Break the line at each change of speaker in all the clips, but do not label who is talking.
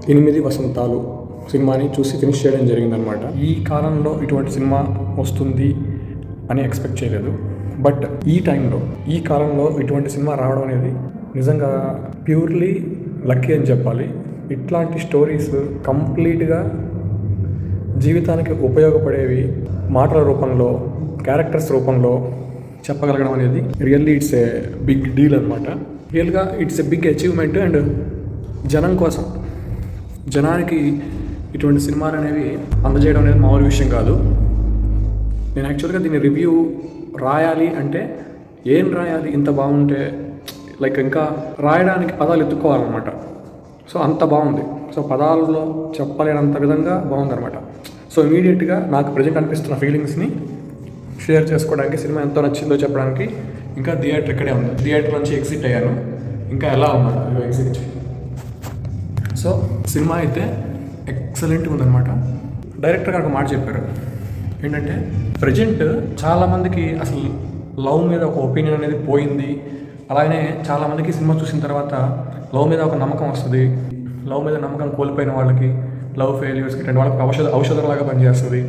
8 వసంతాలు సినిమాని చూసి ఫినిష్ చేయడం జరిగిందనమాట. ఈ కాలంలో ఇటువంటి సినిమా వస్తుంది అని ఎక్స్పెక్ట్ చేయలేదు. బట్ ఈ కాలంలో ఇటువంటి సినిమా రావడం అనేది నిజంగా ప్యూర్లీ లక్కీ అని చెప్పాలి. ఇట్లాంటి స్టోరీస్ కంప్లీట్గా జీవితానికి ఉపయోగపడేవి మాటల రూపంలో, క్యారెక్టర్స్ రూపంలో చెప్పగలగడం అనేది really it's a big deal అనమాట. రియల్గా it's a big achievement. And జనానికి ఇటువంటి సినిమాలు అనేవి అందజేయడం అనేది మామూలు విషయం కాదు. నేను యాక్చువల్గా దీన్ని రివ్యూ రాయాలి అంటే ఏం రాయాలి, ఇంత బాగుంటే లైక్ ఇంకా రాయడానికి పదాలు ఎత్తుక్కోవాలన్నమాట. సో అంత బాగుంది. సో పదాలలో చెప్పలేనంత విధంగా బాగుందన్నమాట. సో ఇమీడియట్గా నాకు ప్రజెంట్ అనిపిస్తున్న ఫీలింగ్స్ని షేర్ చేసుకోవడానికి, సినిమా ఎంతో నచ్చిందో చెప్పడానికి ఇంకా థియేటర్ ఇక్కడే ఉంది. థియేటర్ నుంచి ఎగ్జిట్ అయ్యాను. ఇంకా ఎలా ఉన్నాను ఎగ్జిట్. సో సినిమా అయితే ఎక్సలెంట్గా ఉందన్నమాట. డైరెక్టర్ గారు ఒక మాట చెప్పారు ఏంటంటే, ప్రజెంట్ చాలామందికి అసలు లవ్ మీద ఒక ఒపీనియన్ అనేది పోయింది. అలాగనే చాలామందికి సినిమా చూసిన తర్వాత లవ్ మీద ఒక నమ్మకం వస్తుంది. లవ్ మీద నమ్మకం కోల్పోయిన వాళ్ళకి, లవ్ ఫెయిల్యూర్స్కి ఇట్లాంటి వాళ్ళకి ఔషధంలాగా పనిచేస్తుంది.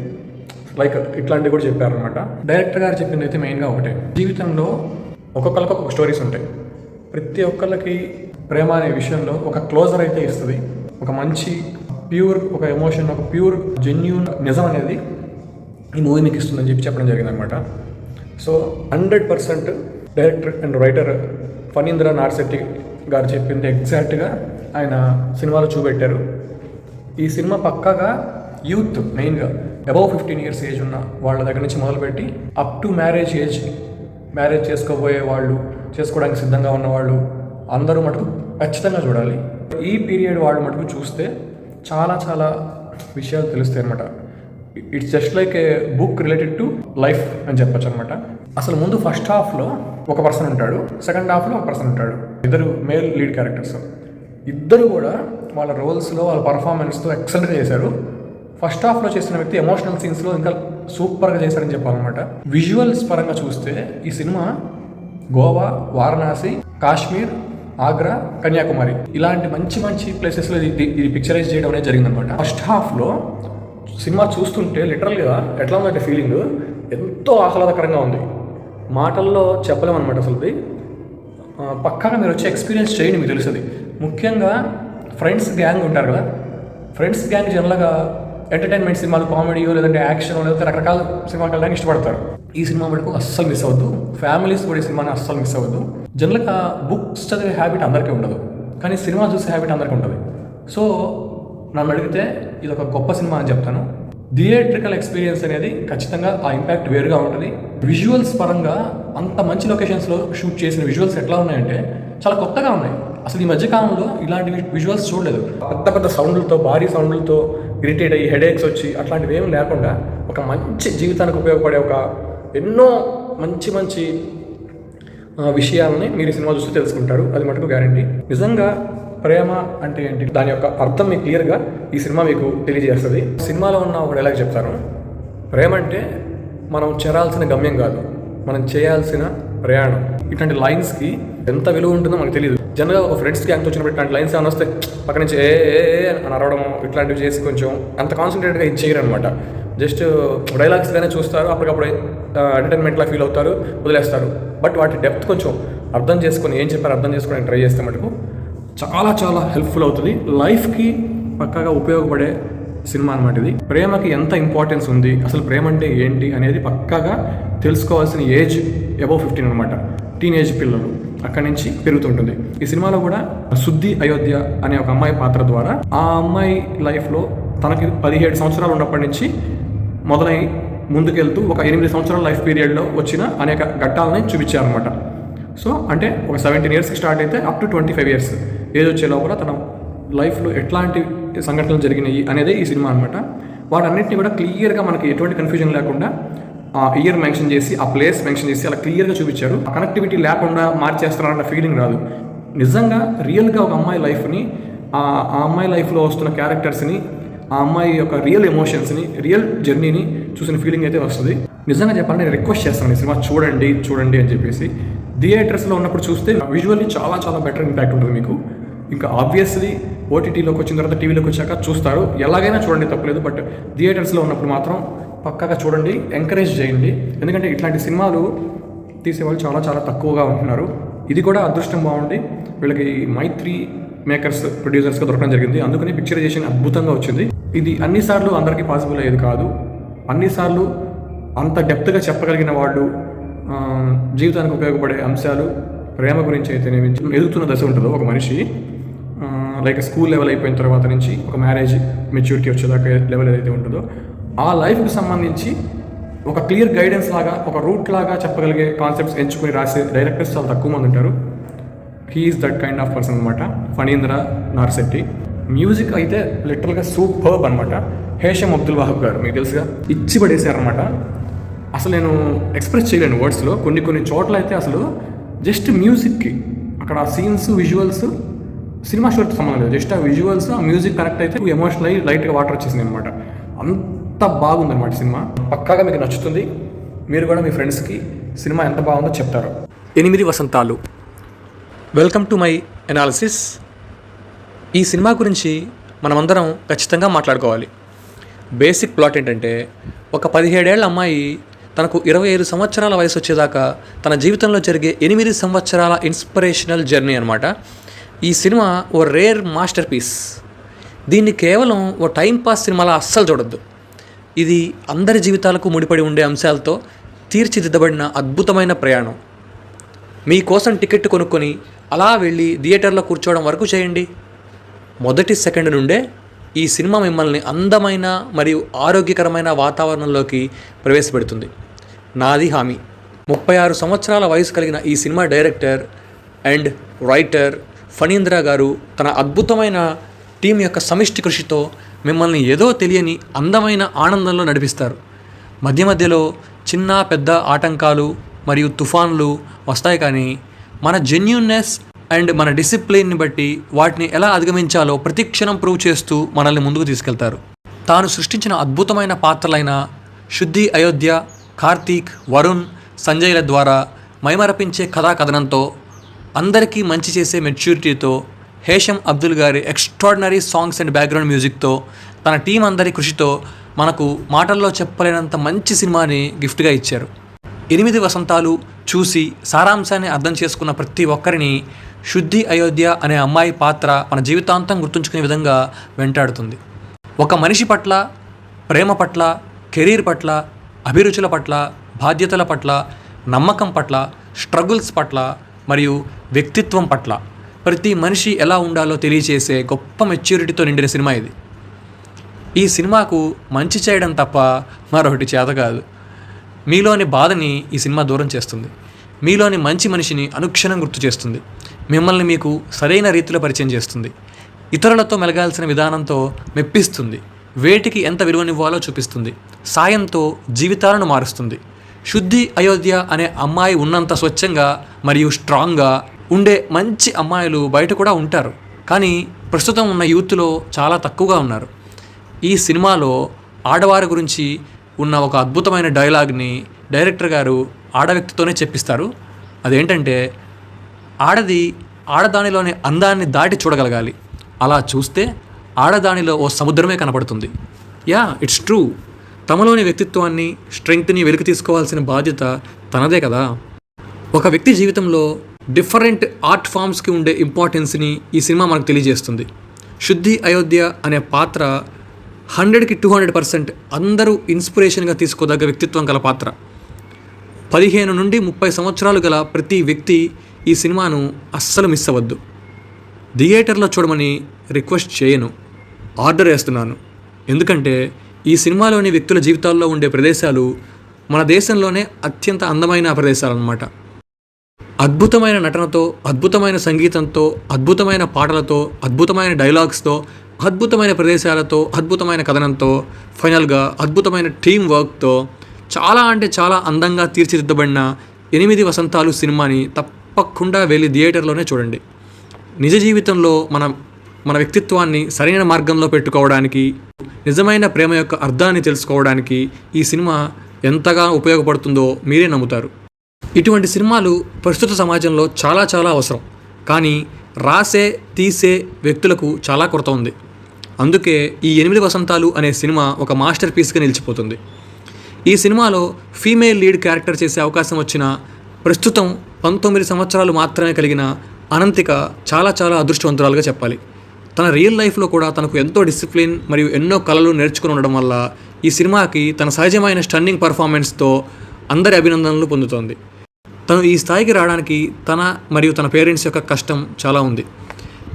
లైక్ ఇట్లాంటివి కూడా చెప్పారనమాట. డైరెక్టర్ గారు చెప్పింది అయితే మెయిన్గా ఒకటే, జీవితంలో ఒక్కొక్కరికి ఒక్కొక్క స్టోరీస్ ఉంటాయి. ప్రతి ఒక్కళ్ళకి ప్రేమ అనే విషయంలో ఒక క్లోజర్ అయితే ఇస్తుంది. ఒక మంచి ప్యూర్ ఒక ఎమోషన్, ఒక ప్యూర్ జెన్యూన్ నిజం అనేది ఈ మూవీ మీకు ఇస్తుందని చెప్పడం జరిగిందనమాట. So 100% director and writer Phanindra Narsetti గారు చెప్పింది ఎగ్జాక్ట్గా ఆయన సినిమాలో చూపెట్టారు. ఈ సినిమా పక్కాగా యూత్, మెయిన్గా అబౌవ్ 15 years ఏజ్ ఉన్న వాళ్ళ దగ్గర నుంచి మొదలుపెట్టి up to marriage age, marriage చేసుకోబోయే వాళ్ళు, చేసుకోవడానికి సిద్ధంగా ఉన్నవాళ్ళు అందరూ మటుకు ఖచ్చితంగా చూడాలి. ఈ పీరియడ్ వాళ్ళు మటుకు చూస్తే చాలా చాలా విషయాలు తెలుస్తాయి అనమాట. It's just like A book related to life అని చెప్పచ్చు అనమాట. అసలు ముందు ఫస్ట్ హాఫ్లో ఒక పర్సన్ ఉంటాడు, సెకండ్ హాఫ్లో ఒక పర్సన్ ఉంటాడు. ఇద్దరు మేల్ లీడ్ క్యారెక్టర్స్. ఇద్దరు కూడా వాళ్ళ రోల్స్లో, వాళ్ళ పర్ఫార్మెన్స్తో ఎక్సలెంట్గా చేశారు. ఫస్ట్ హాఫ్లో చేసిన వ్యక్తి ఎమోషనల్ సీన్స్లో ఇంకా సూపర్గా చేశారని చెప్పాలన్నమాట. విజువల్స్ పరంగా చూస్తే ఈ సినిమా గోవా, వారణాసి, కాశ్మీర్, ఆగ్రా, కన్యాకుమారి ఇలాంటి మంచి మంచి ప్లేసెస్లో ఇది పిక్చరైజ్ చేయడం అనేది జరిగిందనమాట. ఫస్ట్ హాఫ్లో సినిమా చూస్తుంటే లిటరల్గా ఎట్లా ఉందంటే ఫీలింగ్ ఎంతో ఆహ్లాదకరంగా ఉంది. మాటల్లో చెప్పలేమన్నమాట. అసలుది పక్కాగా మీరు వచ్చి ఎక్స్పీరియన్స్ చేయండి, మీకు తెలుస్తుంది. ముఖ్యంగా ఫ్రెండ్స్ గ్యాంగ్ ఉంటారు కదా, ఫ్రెండ్స్ గ్యాంగ్ జనరల్గా ఎంటర్టైన్మెంట్ సినిమాలు, కామెడీయో లేదంటే యాక్షన్ లేదంటే రకరకాల సినిమాలు వెళ్ళడానికి ఇష్టపడతారు. ఈ సినిమా మటుకు అస్సలు మిస్ అవ్వద్దు. ఫ్యామిలీస్ కూడా ఈ సినిమాని అస్సలు మిస్ అవ్వద్దు. జనరల్గా బుక్స్ చదివే హ్యాబిట్ అందరికీ ఉండదు, కానీ సినిమా చూసే హ్యాబిట్ అందరికీ ఉంటుంది. సో నన్ను అడిగితే ఇది ఒక గొప్ప సినిమా అని చెప్తాను. థియేట్రికల్ ఎక్స్పీరియన్స్ అనేది ఖచ్చితంగా ఆ ఇంపాక్ట్ వేరుగా ఉంటుంది. విజువల్స్ పరంగా అంత మంచి లొకేషన్స్లో షూట్ చేసిన విజువల్స్ ఎట్లా ఉన్నాయంటే చాలా కొత్తగా ఉన్నాయి. అసలు ఈ మధ్యకాలంలో ఇలాంటి విజువల్స్ చూడలేదు. పెద్ద పెద్ద సౌండ్లతో, భారీ సౌండ్లతో ఇరిటేట్ అయ్యి హెడేక్స్ వచ్చి అట్లాంటివి ఏమి లేకుండా ఒక మంచి జీవితానికి ఉపయోగపడే ఒక ఎన్నో మంచి మంచి విషయాలని మీరు ఈ సినిమా చూస్తే తెలుసుకుంటారు. అది మటుకు గ్యారంటీ. నిజంగా ప్రేమ అంటే ఏంటి, దాని యొక్క అర్థం మీకు క్లియర్గా ఈ సినిమా మీకు తెలియజేస్తుంది. సినిమాలో ఉన్న ఒక డైలాగ్ చెప్తాను. ప్రేమ అంటే మనం చేరాల్సిన గమ్యం కాదు, మనం చేయాల్సిన ప్రయాణం. ఇట్లాంటి లైన్స్కి ఎంత విలువ ఉంటుందో మనకు తెలియదు. జనరల్గా ఒక ఫ్రెండ్స్ గ్యాంగ్తో వచ్చినప్పుడు ఇట్లాంటి లైన్స్ ఏమైనా వస్తే పక్క నుంచి ఏ అని అరవడము ఇట్లాంటివి చేసి కొంచెం అంత కాన్సన్ట్రేట్గా ఇది చేయరు అనమాట. జస్ట్ డైలాగ్స్గానే చూస్తారు, అప్పటికప్పుడు ఎంటర్టైన్మెంట్లా ఫీల్ అవుతారు, వదిలేస్తారు. బట్ వాటి డెప్త్ కొంచెం అర్థం చేసుకొని, ఏం చెప్పారు అర్థం చేసుకోవడానికి ట్రై చేస్తే మటుకు చాలా చాలా హెల్ప్ఫుల్ అవుతుంది. లైఫ్కి పక్కాగా ఉపయోగపడే సినిమా అనమాట ఇది. ప్రేమకి ఎంత ఇంపార్టెన్స్ ఉంది, అసలు ప్రేమ అంటే ఏంటి అనేది పక్కాగా తెలుసుకోవాల్సిన ఏజ్ అబౌవ్ 15 అనమాట. టీనేజ్ పిల్లలు అక్కడి నుంచి పెరుగుతుంటుంది. ఈ సినిమాలో కూడా శుద్ధి అయోధ్య అనే ఒక అమ్మాయి పాత్ర ద్వారా ఆ అమ్మాయి లైఫ్లో తనకి 17 సంవత్సరాలు ఉన్నప్పటి నుంచి మొదలై ముందుకెళ్తూ ఒక 8 సంవత్సరాల లైఫ్ పీరియడ్లో వచ్చిన అనేక ఘట్టాలని చూపించారనమాట. సో అంటే ఒక 17 yearsకి స్టార్ట్ అయితే అప్ టు 25 years ఏజ్ వచ్చే లోపల తన లైఫ్లో ఎట్లాంటి సంఘటనలు జరిగినాయి అనేది ఈ సినిమా అనమాట. వాటన్నిటిని కూడా క్లియర్గా మనకి ఎటువంటి కన్ఫ్యూజన్ లేకుండా ఆ ఇయర్ మెన్షన్ చేసి, ఆ ప్లేస్ మెన్షన్ చేసి అలా క్లియర్గా చూపించారు. ఆ కనెక్టివిటీ లేకుండా మార్చేస్తున్నారన్న ఫీలింగ్ రాదు. నిజంగా రియల్గా ఒక అమ్మాయి లైఫ్ని, ఆ అమ్మాయి లైఫ్లో వస్తున్న క్యారెక్టర్స్ని, ఆ అమ్మాయి యొక్క రియల్ ఎమోషన్స్ని, రియల్ జర్నీని చూసిన ఫీలింగ్ అయితే వస్తుంది. నిజంగా చెప్పాలని నేను రిక్వెస్ట్ చేస్తాను, ఈ సినిమా చూడండి అని చెప్పేసి. థియేటర్స్లో ఉన్నప్పుడు చూస్తే విజువల్లీ చాలా చాలా బెటర్ ఇంపాక్ట్ ఉంటుంది మీకు. ఇంకా ఆబ్వియస్లీ ఓటీటీలోకి వచ్చిన తర్వాత టీవీలోకి వచ్చాక చూస్తారు, ఎలాగైనా చూడండి తప్పలేదు. బట్ థియేటర్స్లో ఉన్నప్పుడు మాత్రం పక్కాగా చూడండి, ఎంకరేజ్ చేయండి. ఎందుకంటే ఇట్లాంటి సినిమాలు తీసేవాళ్ళు చాలా చాలా తక్కువగా ఉంటున్నారు. ఇది కూడా అదృష్టం బాగుండి వీళ్ళకి మైత్రి మేకర్స్ ప్రొడ్యూసర్స్గా దొరకడం జరిగింది. అందుకని పిక్చరైజేషన్ అద్భుతంగా వచ్చింది. ఇది అన్నిసార్లు అందరికీ పాసిబుల్ అయ్యేది కాదు. అన్నిసార్లు అంత డెప్త్గా చెప్పగలిగిన వాళ్ళు, జీవితానికి ఉపయోగపడే అంశాలు, ప్రేమ గురించి అయితేనేమి, ఎదుగుతున్న దశ ఉంటుందో ఒక మనిషి, లైక్ స్కూల్ లెవెల్ అయిపోయిన తర్వాత నుంచి ఒక మ్యారేజ్ మెచ్యూరిటీ వచ్చేదాకా లెవెల్ ఏదైతే ఉంటుందో ఆ లైఫ్కి సంబంధించి ఒక క్లియర్ గైడెన్స్ లాగా, ఒక రూట్ లాగా చెప్పగలిగే కాన్సెప్ట్స్ ఎంచుకుని రాసే డైరెక్టర్స్ చాలా తక్కువ మంది ఉంటారు. He is that kind of person అనమాట, ఫణీంద్ర నార్శెట్టి. మ్యూజిక్ అయితే లిటరల్గా సూపర్బ్ అనమాట. హేషం అబ్దుల్ వహాబ్ గారు మీకు తెలుసుగా, ఇచ్చి పడేశారనమాట. అసలు నేను ఎక్స్ప్రెస్ చేయలేను వర్డ్స్లో. కొన్ని చోట్ల అయితే అసలు జస్ట్ మ్యూజిక్కి అక్కడ ఆ సీన్స్, విజువల్స్, సినిమా షూట్కి సంబంధం లేదు, జస్ట్ ఆ విజువల్స్, ఆ మ్యూజిక్ కనెక్ట్ అయితే ఎమోషనల్ అయ్యి లైట్గా వాటర్ వచ్చేసింది అనమాట. అంత బాగుందన్నమాట సినిమా. పక్కాగా మీకు నచ్చుతుంది. మీరు కూడా మీ ఫ్రెండ్స్కి సినిమా ఎంత బాగుందో చెప్తారు. 8 వసంతాలు. Welcome to my analysis. ఈ సినిమా గురించి మనమందరం ఖచ్చితంగా మాట్లాడుకోవాలి. బేసిక్ ప్లాట్ ఏంటంటే, ఒక 17 ఏళ్ల అమ్మాయి తనకు 25 సంవత్సరాల వయసు వచ్చేదాకా తన జీవితంలో జరిగే 8 సంవత్సరాల ఇన్స్పిరేషనల్ జర్నీ అనమాట. ఈ సినిమా ఓ రేర్ మాస్టర్ పీస్. దీన్ని కేవలం ఓ టైంపాస్ సినిమాలా అస్సలు చూడొద్దు. ఇది అందరి జీవితాలకు ముడిపడి ఉండే అంశాలతో తీర్చిదిద్దబడిన అద్భుతమైన ప్రయాణం. మీకోసం టికెట్ కొనుక్కొని అలా వెళ్ళి థియేటర్లో కూర్చోవడం వరకు చేయండి. మొదటి సెకండ్ నుండే ఈ సినిమా మిమ్మల్ని అందమైన మరియు ఆరోగ్యకరమైన వాతావరణంలోకి ప్రవేశపెడుతుంది. నాది హామీ. 36 సంవత్సరాల వయసు కలిగిన ఈ cinema director and writer Phanindra గారు తన అద్భుతమైన టీం యొక్క సమిష్టి కృషితో మిమ్మల్ని ఏదో తెలియని అందమైన ఆనందంలో నడిపిస్తారు. మధ్య మధ్యలో చిన్న పెద్ద ఆటంకాలు మరియు తుఫాన్లు వస్తాయి, కానీ మన జెన్యూన్నెస్ అండ్ మన డిసిప్లిన్ని బట్టి వాటిని ఎలా అధిగమించాలో ప్రతి క్షణం ప్రూవ్ చేస్తూ మనల్ని ముందుకు తీసుకెళ్తారు. తాను సృష్టించిన అద్భుతమైన పాత్రలైన శుద్ధి, అయోధ్య, కార్తీక్, వరుణ్, సంజయ్ల ద్వారా మైమరపించే కథా కథనంతో, అందరికీ మంచి చేసే మెచ్యూరిటీతో, హేషం అబ్దుల్ గారి ఎక్స్ట్రాడినరీ సాంగ్స్ అండ్ బ్యాక్గ్రౌండ్ మ్యూజిక్తో, తన టీం అందరి కృషితో మనకు మాటల్లో చెప్పలేనంత మంచి సినిమాని గిఫ్ట్గా ఇచ్చారు. 8 వసంతాలు చూసి సారాంశాన్ని అర్థం చేసుకున్న ప్రతి ఒక్కరిని శుద్ధి, అయోధ్య అనే అమ్మాయి పాత్ర మన జీవితాంతం గుర్తుంచుకునే విధంగా వెంటాడుతుంది. ఒక మనిషి పట్ల, ప్రేమ పట్ల, కెరీర్ పట్ల, అభిరుచుల పట్ల, బాధ్యతల పట్ల, నమ్మకం పట్ల, స్ట్రగుల్స్ పట్ల మరియు వ్యక్తిత్వం పట్ల ప్రతి మనిషి ఎలా ఉండాలో తెలియచేసే గొప్ప మెచ్యూరిటీతో నిండిన సినిమా ఇది. ఈ సినిమాకు మంచి చేయడం తప్ప మరొకటి చేత కాదు. మీలోని బాధని ఈ సినిమా దూరం చేస్తుంది. మీలోని మంచి మనిషిని అనుక్షణం గుర్తు చేస్తుంది. మిమ్మల్ని మీకు సరైన రీతిలో పరిచయం చేస్తుంది. ఇతరులతో మెలగాల్సిన విధానంతో మెప్పిస్తుంది. వేటికి ఎంత విలువనివ్వాలో చూపిస్తుంది. సాయంతో జీవితాలను మారుస్తుంది. శుద్ధి, అయోధ్య అనే అమ్మాయి ఉన్నంత స్వచ్ఛంగా మరియు స్ట్రాంగ్గా ఉండే మంచి అమ్మాయిలు బయట కూడా ఉంటారు, కానీ ప్రస్తుతం ఉన్న యూత్లో చాలా తక్కువగా ఉన్నారు. ఈ సినిమాలో ఆడవారి గురించి ఉన్న ఒక అద్భుతమైన డైలాగ్ని డైరెక్టర్ గారు ఆడవ్యక్తితోనే చెప్పిస్తారు. అదేంటంటే, ఆడదానిలోని అందాన్ని దాటి చూడగలగాలి. అలా చూస్తే ఆడదానిలో ఓ సముద్రమే కనపడుతుంది. Yeah, it's true. తమలోని వ్యక్తిత్వాన్ని, స్ట్రెంగ్త్ని వెలికి తీసుకోవాల్సిన బాధ్యత తనదే కదా. ఒక వ్యక్తి జీవితంలో డిఫరెంట్ ఆర్ట్ ఫామ్స్కి ఉండే ఇంపార్టెన్స్ని ఈ సినిమా మనకు తెలియజేస్తుంది. శుద్ధి, అయోధ్య అనే పాత్ర 100కి 200% అందరూ ఇన్స్పిరేషన్గా తీసుకోదగ్గ వ్యక్తిత్వం గల పాత్ర. 15 నుండి 30 సంవత్సరాలు గల ప్రతి వ్యక్తి ఈ సినిమాను అస్సలు మిస్ అవ్వద్దు. థియేటర్లో చూడమని రిక్వెస్ట్ చేయను, ఆర్డర్ వేస్తున్నాను. ఎందుకంటే ఈ సినిమాలోని వ్యక్తుల జీవితాల్లో ఉండే ప్రదేశాలు మన దేశంలోనే అత్యంత అందమైన ప్రదేశాలు అన్నమాట. అద్భుతమైన నటనతో, అద్భుతమైన సంగీతంతో, అద్భుతమైన పాటలతో, అద్భుతమైన డైలాగ్స్తో, అద్భుతమైన ప్రదేశాలతో, అద్భుతమైన కథనంతో, ఫైనల్గా అద్భుతమైన టీం వర్క్తో చాలా అంటే చాలా అందంగా తీర్చిదిద్దబడిన 8 వసంతాలు సినిమాని తప్పకుండా వెళ్ళి థియేటర్లోనే చూడండి. నిజ జీవితంలో మన వ్యక్తిత్వాన్ని సరైన మార్గంలో పెట్టుకోవడానికి, నిజమైన ప్రేమ యొక్క అర్థాన్ని తెలుసుకోవడానికి ఈ సినిమా ఎంతగా ఉపయోగపడుతుందో మీరే నమ్ముతారు. ఇటువంటి సినిమాలు ప్రస్తుత సమాజంలో చాలా చాలా అవసరం. కానీ రాసే తీసే వ్యక్తులకు చాలా కొరత ఉంది. అందుకే ఈ 8 వసంతాలు అనే సినిమా ఒక మాస్టర్ పీస్గా నిలిచిపోతుంది. ఈ సినిమాలో ఫీమేల్ లీడ్ క్యారెక్టర్ చేసే అవకాశం వచ్చిన ప్రస్తుతం 19 సంవత్సరాలు మాత్రమే కలిగిన అనంతిక చాలా చాలా అదృష్టవంతురాలుగా చెప్పాలి. తన రియల్ లైఫ్లో కూడా తనకు ఎంతో డిసిప్లిన్ మరియు ఎన్నో కళలు నేర్చుకుని ఉండడం వల్ల ఈ సినిమాకి తన సహజమైన స్టన్నింగ్ పర్ఫార్మెన్స్తో అందరి అభినందనలు పొందుతోంది. తను ఈ స్థాయికి రావడానికి తన మరియు తన పేరెంట్స్ యొక్క కష్టం చాలా ఉంది.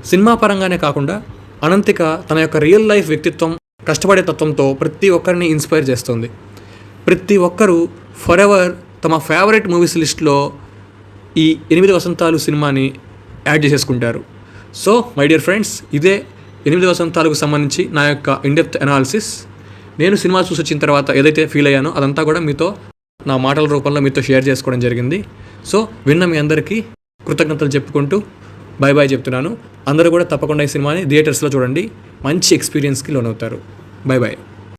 సినిమా పరంగానే కాకుండా అనంతిక తన యొక్క రియల్ లైఫ్ వ్యక్తిత్వం, కష్టపడే తత్వంతో ప్రతి ఒక్కరిని ఇన్స్పైర్ చేస్తుంది. ప్రతి ఒక్కరూ ఫర్ ఎవర్ తమ ఫేవరెట్ మూవీస్ లిస్ట్లో ఈ 8 వసంతాలు సినిమాని యాడ్ చేసేసుకుంటారు. సో మై డియర్ ఫ్రెండ్స్, ఇదే 8 వసంతాలకు సంబంధించి నా యొక్క ఇన్డెప్త్ అనాలిసిస్. నేను సినిమా చూసి వచ్చిన తర్వాత ఏదైతే ఫీల్ అయ్యానో అదంతా కూడా మీతో నా మాటల రూపంలో మీతో షేర్ చేసుకోవడం జరిగింది. సో విన్న మీ అందరికీ కృతజ్ఞతలు చెప్పుకుంటూ బై బాయ్ చెప్తున్నాను. అందరూ కూడా తప్పకుండా ఈ సినిమాని థియేటర్స్లో చూడండి, మంచి ఎక్స్పీరియన్స్కి లోనవుతారు. Bye bye.